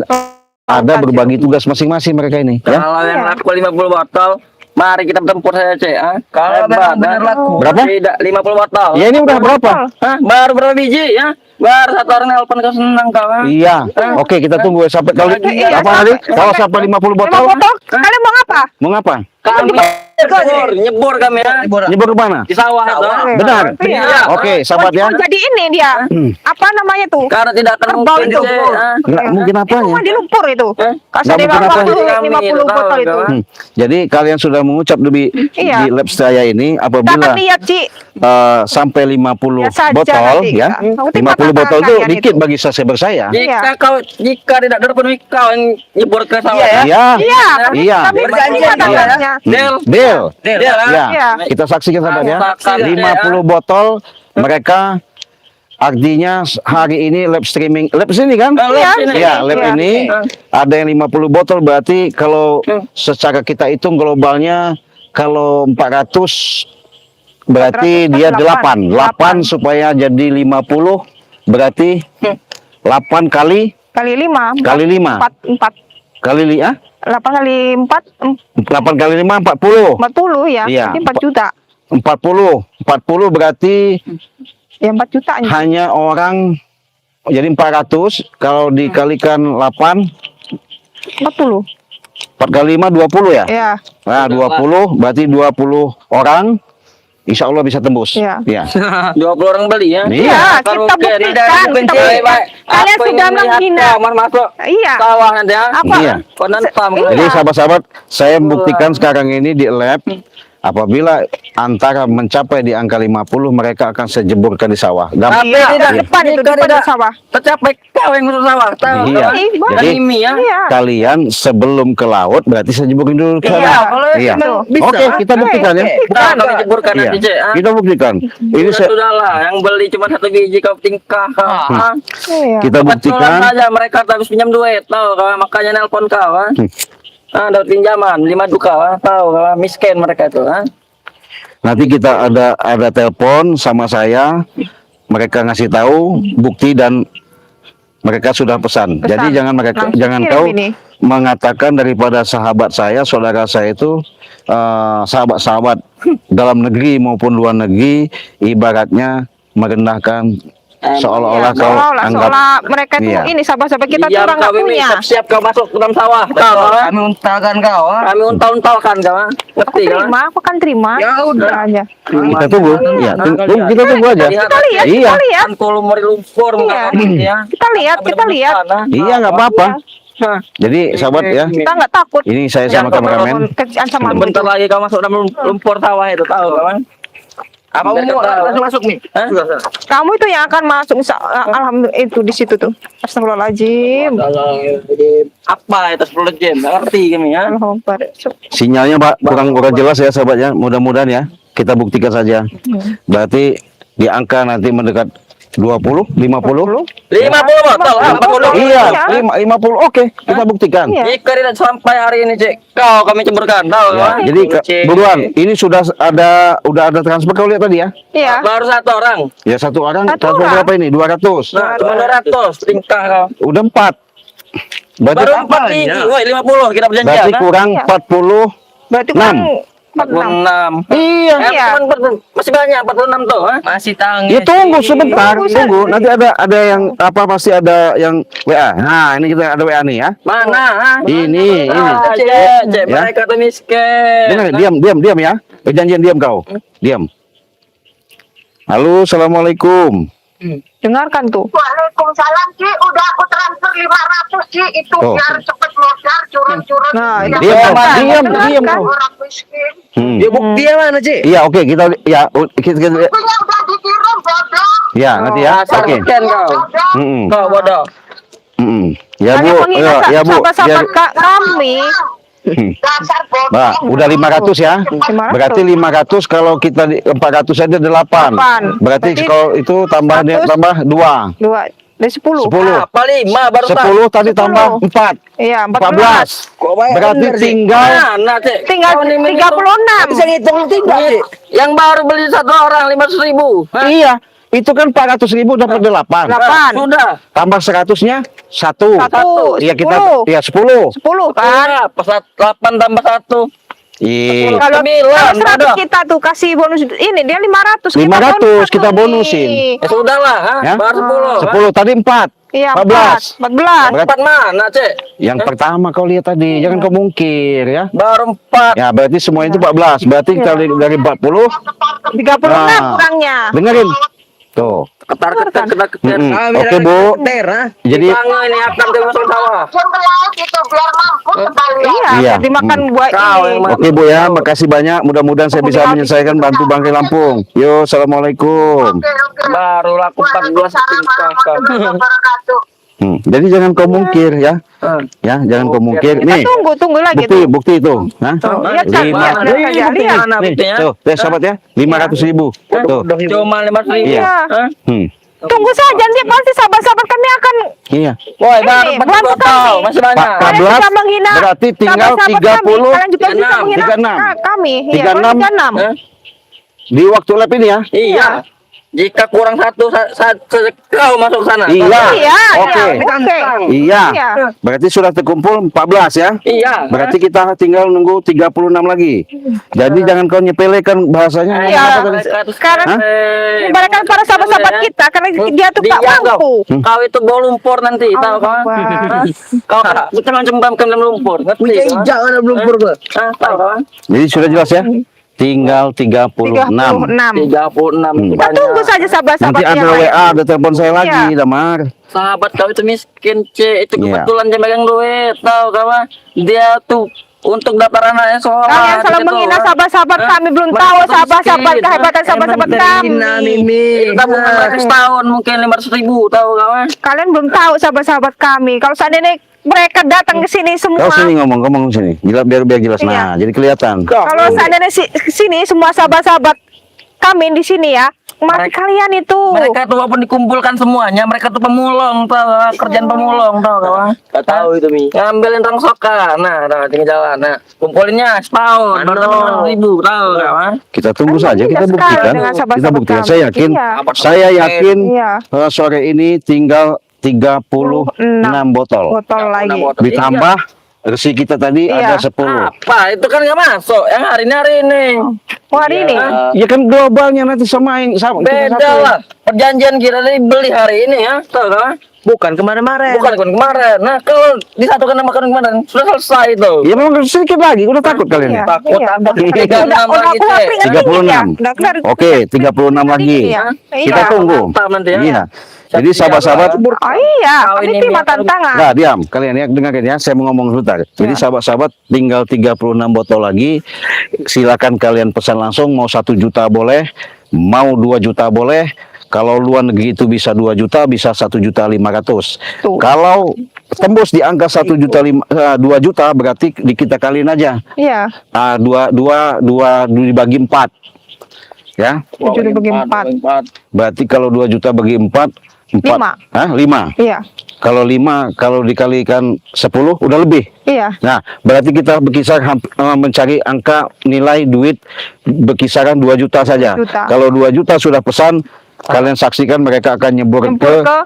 ada berbagi tugas masing-masing mereka ini ya. Kalau yang Iya. laku 50 botol, mari kita tempur saja, Cek. ha? Kalau Hebat, memang benar ha? laku. Berapa? Tidak 50 botol. Ya ini udah berapa? Hah? Baru berapa biji ya? Baru satu orang nelpon kau senang kau. ha? Iya. Oke, kita tunggu ya sampai kalau Iya, apa tadi? Kalau sampai 50 Lima botol, botol. Kalian mau apa? mau ngapa? Kami nyebur kami ya. Nyebur ke mana? Di sawah itu. ha? Benar. Iya. Oke, sahabat ya. Oh, jadi ini dia. Apa namanya tuh? Karena tidak akan Kerbau mungkin, itu. Cek. ha? Nggak mungkin Itu apanya? mah di lumpur itu. Hah? Kasih Nggak dia mungkin apanya? 50 botol itu. Jadi kalian sudah mengucap di Iya. lab saya ini Kita apabila akan lihat, Ci. sampai 50 Ya saja botol nanti, ya. Kak. Aku 50 tiba-tiba botol itu kalian dikit itu. bagi subscriber saya. Jika tidak terpenuhi kau yang nyebur ke sawah ya. Iya. Iya. Iya. Kami Berjanji berjanji ya. katanya. Deal. Deal. Deal. Ya. Iya. Kita saksikan sahabat ya. Saksikan, 50 botol mereka artinya hari ini live streaming lab sini kan? Lab sini. Ya, lab Iya. ini ada yang 50 botol berarti kalau secara kita hitung globalnya kalau 400 berarti 400 dia kan 8. 8 8. supaya jadi 50 berarti 8 kali Kali 5. Kali 5. 4. kali 8 kali 4. 8 kali 5 40. 40 ya. Iya. Jadi 4 juta. 40 berarti Ya 4 juta. hanya orang jadi 400 kalau dikalikan 8 40. 4 kali 5 20 ya? Ya. Nah 20 berarti 20 orang Insya Allah bisa tembus. Iya. Ya. 20 orang beli ya. Iya. Kita Oke, buktikan. tidak Kita benci. buktikan. Baik. Kalian Aku sudah ingin melihat menghina. kau masuk Iya. sawah nanti ya. Apa? Iya. Kau nanti Iya. Jadi sahabat-sahabat saya buktikan sekarang ini di lab Apabila antara mencapai di angka 50, mereka akan saya jeburkan di sawah. Tapi Iya, tidak depan itu, depan tidak di sawah. tercapai kau yang masuk sawah. Tahu? Iya. Ih, boleh. Jadi, Ini ya. Iya. kalian sebelum ke laut berarti saya jeburkan dulu ke Iya, sana. kalau Iya. memang bisa. Oke, kita buktikan ya. Bukan kau jeburkan Iya. nanti, Cek. Kita buktikan. Ini saya, Sudahlah, yang beli cuma 1 biji kau tingkah. Iya. kita Kebetulan buktikan. saja mereka habis pinjam duit, tahu kau? Makanya nelpon kau. Dapat pinjaman 5 duka, tahu kau? Miskin mereka itu. Nanti kita ada telepon sama saya. Mereka ngasih tahu bukti dan mereka sudah pesan. Pesan. Jadi jangan Langsung kirim kau ini. mengatakan daripada sahabat saya, saudara saya itu sahabat-sahabat dalam negeri maupun luar negeri, ibaratnya merendahkan seolah-olah Iya, kau seolah-olah anggap. mereka tuh Iya. ini sahabat-sahabat kita tuh Diam orang nggak kau ini, punya. siap-siap kau masuk ke dalam sawah. Tahu kau? Kami untalkan kau. Kami untal-untalkan kau. Aku Ngerti kau? terima, aku kan terima. Ya udah. aja. Kita tunggu, ya, kita tunggu aja. Kita lihat, Iya. kita lihat. Kan kalau mau lumpur Iya. ya. Kita lihat, kita lihat. Iya, nggak apa-apa. Jadi sahabat ya, Kita nggak takut. ini saya sama kameramen. Ancaman Bentar lagi kau masuk dalam lumpur sawah itu, tahu kawan? Apa mau langsung masuk nih? Hah? Kamu itu yang akan masuk, alhamdulillah itu di situ tuh. Astagfirullahaladzim. Apa itu 10 jam? Ngerti kami ya. Alhamdulillah. Sinyalnya Pak kurang jelas ya sahabat ya. Mudah-mudahan ya kita buktikan saja. Berarti di angka nanti mendekat 20, 50. 50 botol, 50. Iya, Iya. 50. Oke, kita buktikan. Iya. Jika tidak sampai hari ini, Cek, kau kami ceburkan, tahu Ya, kan? jadi Cek. buruan, ini udah ada transfer kau lihat tadi ya? Iya. Baru 1 orang. Ya satu orang Satu transfer orang. berapa ini? 200. Nah, cuma 200 tingkah kau. Udah 4. Berarti Baru 4 biji, woi 50 kita perjanjian. berarti nah. kurang Iya. 40. Berarti kan 46. Iya. Iya. Masih banyak 46 tuh, ha? Masih tangan. Ya tunggu sebentar, Tunggu, tunggu. Nanti ada yang apa pasti ada yang WA. Nah, ini kita ada WA nih ya. Mana, ha? Ini. Ah, Cek, Ya. mereka tuh miskin. Dengar, diam ya. Perjanjian diam kau. Diam. Halo, assalamualaikum. dengarkan tuh. Waalaikumsalam Ci, udah aku transfer 500 Ci, itu Oh. biar cepet modal, curun-curun. Nah, Biar diam, orang diam kau. Orang miskin. Dia bukti yang mana, Ci? Iya, oke, kita ya kita Buktinya udah dikirim, bodoh. ya nanti ya. Asal Oke. miskin kau. Bodoh. Mm-mm. Kau bodoh. Mm-mm. Ya, Hanya Bu. mengingat Ya, Bu. sahabat-sahabat kami. Dasar bodoh. Bah, udah 500 ya. 500. Berarti 500 kalau kita 400 aja 8. Berarti Berarti kalau itu tambah 100. 2. 2 dari 10. 10. Apa 5 baru 10 tadi 10. tambah 4. Iya, 14. 14. Berarti tinggal Mana, Cek? Tinggal Kau ini 36. Bisa ngitung tidak, Ci? Yang baru beli 1 orang 500.000. Iya, itu kan 400.000 dapat 8. 8. Sudah. Tambah 100-nya 1. Satu. Iya kita 10. ya 10. 10 kan? Kan? Pas 8 tambah 1. Iya. Kalau 9, 100 ada. kita tuh kasih bonus ini dia 500. 500 kita nih. bonusin. Ya sudahlah, ha? Ya? Baru 10. 10 tadi 4. Iya, 14. 14. Berarti 4 mana, Cek? yang pertama kau lihat tadi, jangan kau mungkir ya. Baru 4. Ya, berarti semua itu 14. Berarti kita dari 40 36 Nah. kurangnya. dengerin. Tuh. Ketar-ketar. Mm-mm. Kami Oke, Bu. Tera. Jadi Tangan ini akan ke masuk sawah. Jam ke laut itu biar mampu sekalian. Iya, Iya. jadi makan buah Kau ini. yang Oke Bu ya, makasih banyak. Mudah-mudahan saya bisa menyelesaikan bantu Bangkai Lampung. Yo, assalamualaikum. Oke, oke. Baru laku 14 Waalaikumsalam tingkah. warahmatullahi wabarakatuh. Jadi jangan kau mungkir ya, ya jangan kau mungkir. Kita Nih, tunggu lagi bukti tuh. bukti itu. Hah? Tuh, lihat kan, Lima. lihat saja, lihat. Mana buktinya? Tuh, sahabat ya, 500.000. Tuh. Cuma 500.000. Iya. Hah? Tunggu saja, nanti pasti sahabat-sahabat kami akan Iya. Woi, Ini, baru 4 bantu botol. kami. Masih banyak. Pak, kalian 14, bisa menghina berarti tinggal sahabat-sahabat 30, kami. Kalian juga bisa 36, menghina 36. kami. Iya, 36. 36. Hah? Di waktu lab ini ya. Iya. Jika kurang satu, kau masuk sana. Iya. Iya, Oke. iya, oke. Iya. Iya. Berarti sudah terkumpul 14 ya. Iya. Berarti kita tinggal nunggu 36 lagi. Jadi jangan kau nyepelekan bahasanya. Iya. Apa tadi? Sekarang Hah? ibaratkan para sahabat-sahabat kita karena dia tuh tak Diam mampu. Kau itu bawa lumpur nanti, tahu kau? Akbar. Hah? Kau bukan macam ke dalam lumpur, ngerti? Punya kau? ijak ada belum purba. Hah, tahu kau? Jadi sudah jelas ya. Tinggal 36. 36. 36 itu Kita banyak. tunggu saja sahabat-sahabat Nanti ada yang lain. WA, ada telepon saya lagi, Iya. Damar. Sahabat kau itu miskin, C. Itu Iya. kebetulan dia megang duit, tahu kau? Dia tuh untuk daftar anaknya sekolah. Kalian selalu gitu, menghina ah. sahabat-sahabat Hah? kami, belum Mereka tahu tuh sahabat-sahabat miskin, kehebatan ah. sahabat-sahabat kami. Itu tabungan mereka setahun mungkin 500.000, tahu kawan? Kalian belum tahu sahabat-sahabat kami. Kalau seandainya mereka datang ke sini semua, Kau sini ngomong sini. Biar jelas. Iya. Nah, jadi kelihatan. kalau seandainya ke sini semua sahabat-sahabat kami di sini ya, mati kalian itu. Mereka tuh walaupun dikumpulkan semuanya, mereka tuh pemulung, tahu kan? Kerjaan pemulung, tahu kawan? Gak tahu itu Mi. Ngambilin rongsokan, nah, tinggal jalan, nah, kumpulinnya setahun, baru 500.000, tahu kawan? Kita tunggu Kan saja, tidak kita sekali buktikan. dengan Kita sahabat-sahabat buktikan. kami. Saya yakin, Iya. saya yakin Iya. sore ini tinggal 36 botol. Botol lagi. Ditambah resi kita tadi Iya. ada 10. Apa? Itu kan nggak masuk. Yang hari ini. Oh, hari ini. Ya kan globalnya nanti samain sama kita Beda satu. lah. Perjanjian kita tadi beli hari ini ya, tahu kan? Bukan kemarin-kemarin. Bukan kemarin. Nah, kalau disatukan sama kemarin sudah selesai itu. Ya memang sedikit lagi, udah takut kalian ya. Iya. Takut, Iya. takut. Udah 36 lagi, keluar Cek. keringat 36. dingin ya. Udah keluar Oke, 36 lagi. Iya. Kita Iya. tunggu. Mantap nanti ya. Iya. Jadi sahabat-sahabat, Oh iya, Kau kami ini terima biar- tantangan. nah diam kalian ya, dengarkan ya, saya mau ngomong sebentar. Jadi sahabat-sahabat tinggal 36 botol lagi. Silakan kalian pesan langsung, mau 1 juta boleh, mau 2 juta boleh. Kalau luar negeri itu bisa 2 juta, bisa 1.500.000. Tuh. Kalau tembus di angka 2 juta berarti kita kaliin aja. Iya, 2 dibagi 4. Ya. 7 dibagi 4. Berarti kalau 2 juta bagi 4, 4. Lima. Hah? 5. Iya, Kalau 5, kalau dikalikan 10 udah lebih. iya. Nah, berarti kita berkisar mencari angka nilai duit berkisaran 2 juta saja. Juta. Kalau 2 juta sudah pesan, kalian saksikan mereka akan nyebur Jemput ke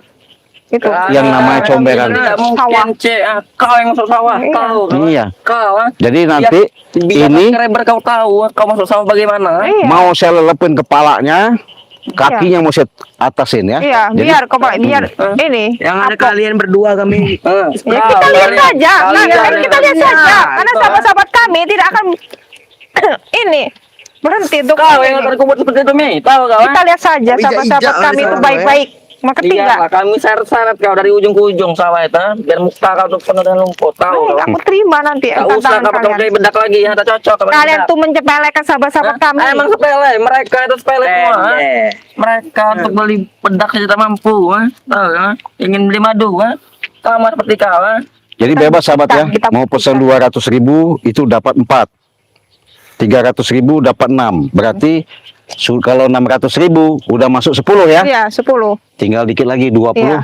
itu. yang namanya comberan. Tidak Sawah. mungkin, Cek. Ah, kau yang masuk sawah. Iya. Kau. Iya. Kau. Ah. Jadi nanti Biar ini subscriber kau tahu kau masuk sawah bagaimana. Iya. mau saya lelepin kepalanya, kakinya mau saya atasin ya. Iya, Jadi- biar kok Pak, biar ini. Yang ada apa- kalian berdua kami. Ya kita lihat saja, nah, kita lihat saja, karena Itu. sahabat-sahabat kami tidak akan ini berhenti untuk Kau ini. yang akan kubur seperti itu, Mi. Tahu kau? Kita lihat saja Ijak-ijak sahabat-sahabat lah kami di itu sana, baik-baik. Maka tinggal. Iya, kami seret-seret kau dari ujung ke ujung sawah itu, ah. Biar muka kau tuh penuh dengan lumpur. Tahu kau? Aku terima nanti Tak usah tantangan kau pakai kalian. bedak lagi, ya tak cocok. kau pakai Kalian bedak. tuh mencepelekan sahabat-sahabat Hah? kami. Emang sepele, mereka itu sepele semua. ah. Mereka untuk beli bedak saja tak mampu, ah. Tahu kan? Ingin beli madu, ah. Sama seperti kau, ah. Jadi bebas sahabat ya, kita mau pesan 200.000 itu dapat 4, 300.000 dapat 6, berarti kalau 600.000 udah masuk 10 ya, Iya, 10. tinggal dikit lagi 20, Iya.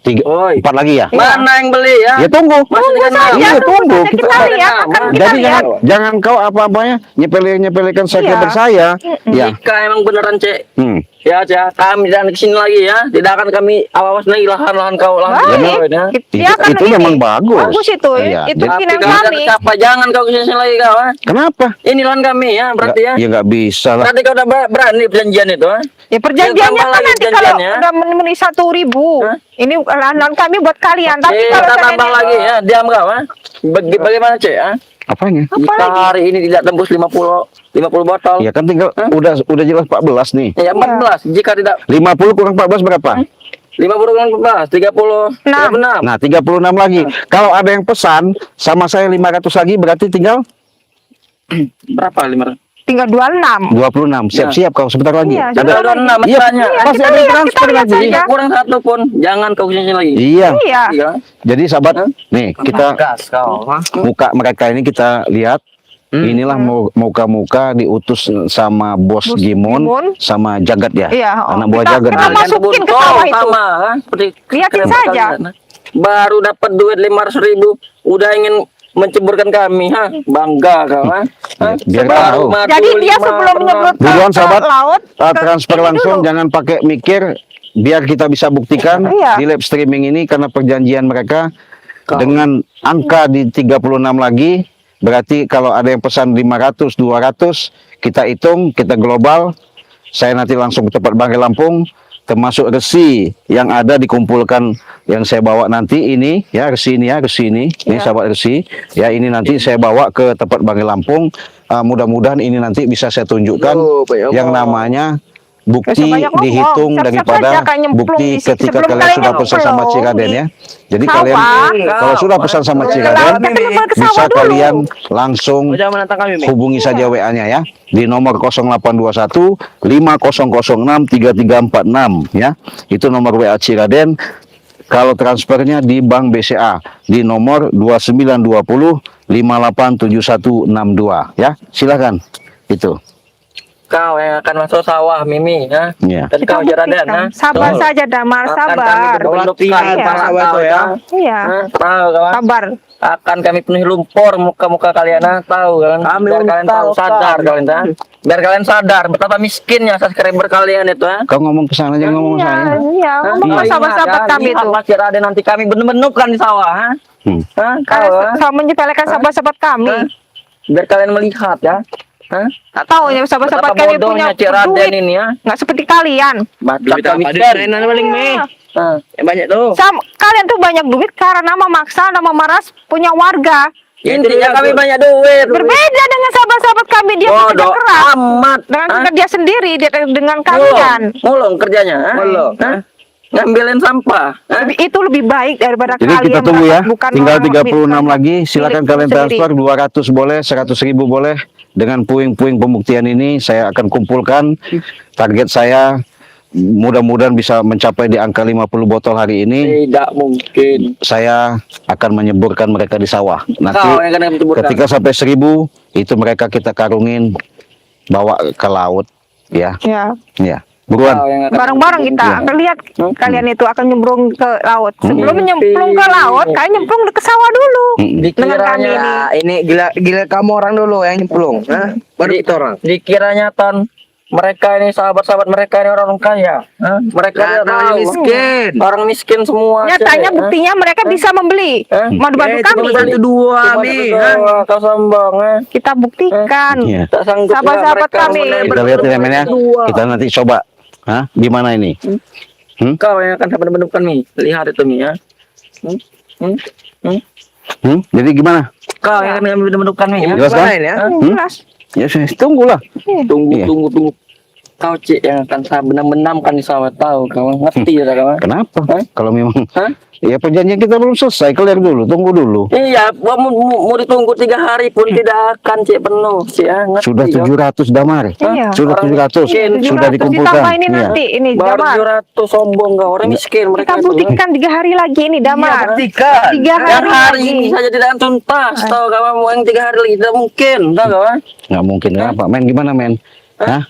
3, Oi. 4 lagi ya. Mana yang beli, ya? Ya tunggu. Masih dikenal. Iya, tunggu. Kita lihat, akan kita Jadi lihat. jangan kau apa-apanya nyepelekan sahabat Iya. saya. Ya. Jika emang beneran, Cek. Hmm. Ya, Cek. Kami jangan kesini lagi, ya. Tidak akan kami awas lagi lahan-lahan kau. Lahan Baik. ya. Dia kan Itu ini. memang bagus. Bagus itu. Iya. Itu Jadi- Tapi kinan kalau kami. tidak tercapai, jangan kau kesini lagi, kau, ah. Kenapa? Ini lahan kami, ya. Berarti, ya. Ya nggak bisa lah. Berarti kau udah berani perjanjian itu, ah. Ya perjanjiannya Tambah kan lagi nanti kalau perjanjiannya. udah memenuhi 1.000. Hah? Ini lahan kami buat kalian. Tapi kalau Kita tambah seandainya lagi, ya. Diam kau, ah. Bagaimana, Cek, ah? Apanya? Jika hari ini tidak tembus 50 botol. Ya kan tinggal udah jelas 14 nih. Ya, 14. Jika tidak 50 kurang 14 berapa? 50 kurang 14, 36. Nah, 36 lagi. Kalau ada yang pesan sama saya 500 lagi berarti tinggal Berapa 500? tinggal 26. 26. Siap-siap kau sebentar lagi. Iya, Ada Tinggal 26 Iya, mesranya. pasti kita ada lihat, transfer kita lihat lagi. saja. Jika kurang satu pun jangan kau kesini lagi. Iya. Iya. Iya. Jadi sahabat, nih kita Gas kau. muka mereka ini kita lihat. Inilah muka-muka diutus sama bos Gimun Gimun. sama Jagat ya. Iya, Anak buah Jagat. kita ya. masukin ke Kebun sawah kau itu. sama, ha? Seperti Lihatin keren saja. kalian, ha? Baru dapat duit 500.000, udah ingin menceburkan kami, ha? Bangga kau, ha? Ha? Biar Baru tahu. madu Jadi dia 5 sebelum pernah. nyebut ke Buruan, sahabat. laut, Transfer ini langsung, dulu. jangan pakai mikir, biar kita bisa buktikan Iya. di live streaming ini karena perjanjian mereka dengan angka di 36 lagi, berarti kalau ada yang pesan 500, 200, kita hitung, kita global, saya nanti langsung ke tempat Bangkai Lampung, termasuk resi yang ada dikumpulkan yang saya bawa nanti ini ya, resi ini ya, resi ini sahabat resi ya, ini nanti saya bawa ke tempat Bangkai Lampung. Mudah-mudahan ini nanti bisa saya tunjukkan Loh, Pak, ya yang Allah. namanya bukti Nggak usah banyak ngomong. dihitung Siap-siap daripada aja kayak nyemplung bukti di- ketika sebelum kalian kalian sudah pesan sama nyemplung Ciraden di ya. Jadi sawah. kalian kalau sudah pesan sama Ciraden Kan menurut bisa sawah dulu. kalian langsung Oh, jangan menantang kami, Mi. hubungi saja WA-nya ya di nomor 0821 5006 3346 ya. Itu nomor WA Ciraden. Kalau transfernya di Bank BCA di nomor 2920 587162 ya. Silakan. Itu. Kau yang akan masuk sawah, Mimi, ya. Ya. Dan Kita kau Ciraden, buktikan. ha? Sabar Tuh. saja Damar, Akan sabar. kami bentuk-bentukkan Iya. para Sabar kau, tuh ya. Iya. Ha? Tahu kawan. Sabar. Akan kami penuhi lumpur muka-muka kalian, ha? Tahu kalian. Kami Biar kalian tahu, untal, sadar Kak. kalian, ha? Biar kalian sadar betapa miskinnya subscriber kalian itu, ha? Kau ngomong ke sana jangan ngomong ke Iya, saya. iya. Ngomong Iya, ke sahabat-sahabat ya. kami itu. Lihatlah Ciraden nanti kami benar-benarkan di sawah, ha? Hmm. Ha? Tahu, Kalian ha? sama menyepelekan sahabat-sahabat kami. Ha? Biar kalian melihat, ya. Ha? Nggak tahu ya sahabat-sahabat Betapa kami punya bodohnya Ciraden duit. ini, ya. Nggak seperti kalian. Batak Duit kami apa? Duit miskin. Renan paling, Mi. Ha. Yang banyak tuh. Kalian tuh banyak duit karena memaksa nama maras punya warga. Intinya kami banyak duit. Berbeda dengan sahabat-sahabat kami, dia bekerja Bodoh keras. amat. Dengan Ha? kerja sendiri dengan kalian. Mulung kerjanya. ha? Mulung, Ha? Ngambilin sampah. ha? Itu lebih baik daripada Jadi kalian kita tunggu ya. mendapat bukan Tinggal orang 36 milik lagi. Silakan milik kalian sendiri. transfer 200 boleh, 100.000 boleh. Dengan puing-puing pembuktian ini saya akan kumpulkan. Target saya mudah-mudahan bisa mencapai di angka 50 botol hari ini. Tidak mungkin. Saya akan menyeburkan mereka di sawah. Kau Nanti yang akan menceburkan. ketika sampai 1000 itu mereka kita karungin bawa ke laut ya. Ya, Ya. Kau Buruan. yang akan bareng-bareng kita Iya. akan lihat kalian itu akan nyemplung ke laut. Sebelum nyemplung ke laut, kalian nyemplung ke sawah dulu. Mm-mm. Dengan kami ini. Nah, ini gila kamu orang dulu yang nyemplung, ha? Baru kita orang. Dikiranya Ton, mereka ini sahabat-sahabat mereka ini orang kaya. ha? Mereka Nah, tidak namanya tahu. miskin. Orang miskin semua. Nyatanya cek, ha? buktinya mereka bisa membeli Hah? madu-madu Cuma kami. satu dua, Cuma Mi. itu ha? doang, kau sombong. ha? Kita buktikan. Iya. Tak sanggup Sahabat-sahabat mereka kami. menaik Kita lihat ya men ya. Dua. Kita nanti coba. Hah? Di mana ini? Kau yang akan sampai menemukan Mi. Lihat itu Mi, ya. Hmm? Hmm? Hmm? Jadi gimana? Kau yang akan menemukan Mi, ya. Jelas kan? Lain, ya? Jelas. Ya sudah, tunggulah. Tunggu, Iya. tunggu. Kau Cik yang akan saya benam-benamkan di sawah, tahu kau ngerti ya kau? Kenapa? Hah? Kalau memang Hah? ya perjanjian kita belum selesai, clear dulu, tunggu dulu. Iya, mau ditunggu 3 hari pun tidak akan Cik penuh, Cik, ya. Ngerti, Sudah kau? 700 damar. Iya. Sudah Orang 700 miskin. sudah 700 dikumpulkan. ditambah ini Iya. nanti ini Baru Damar. 700 sombong kau, orang miskin mereka Kita itu. buktikan 3 hari lagi ini Damar. Buktikan. 3 Yang hari, hari lagi. ini saja tidak tuntas, tahu kau mau yang 3 hari lagi tidak mungkin, tahu kau? Nggak mungkin kenapa? Men gimana men? Hah?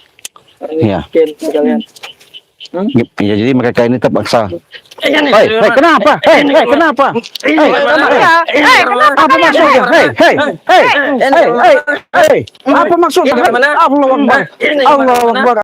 Orang Iya. miskin kalian. Ya, jadi mereka ini terpaksa. Hei, Kenapa? Kenapa? Iya. Apa maksudnya? Apa maksudnya? Ini Allah Akbar. gimana? Allah Akbar.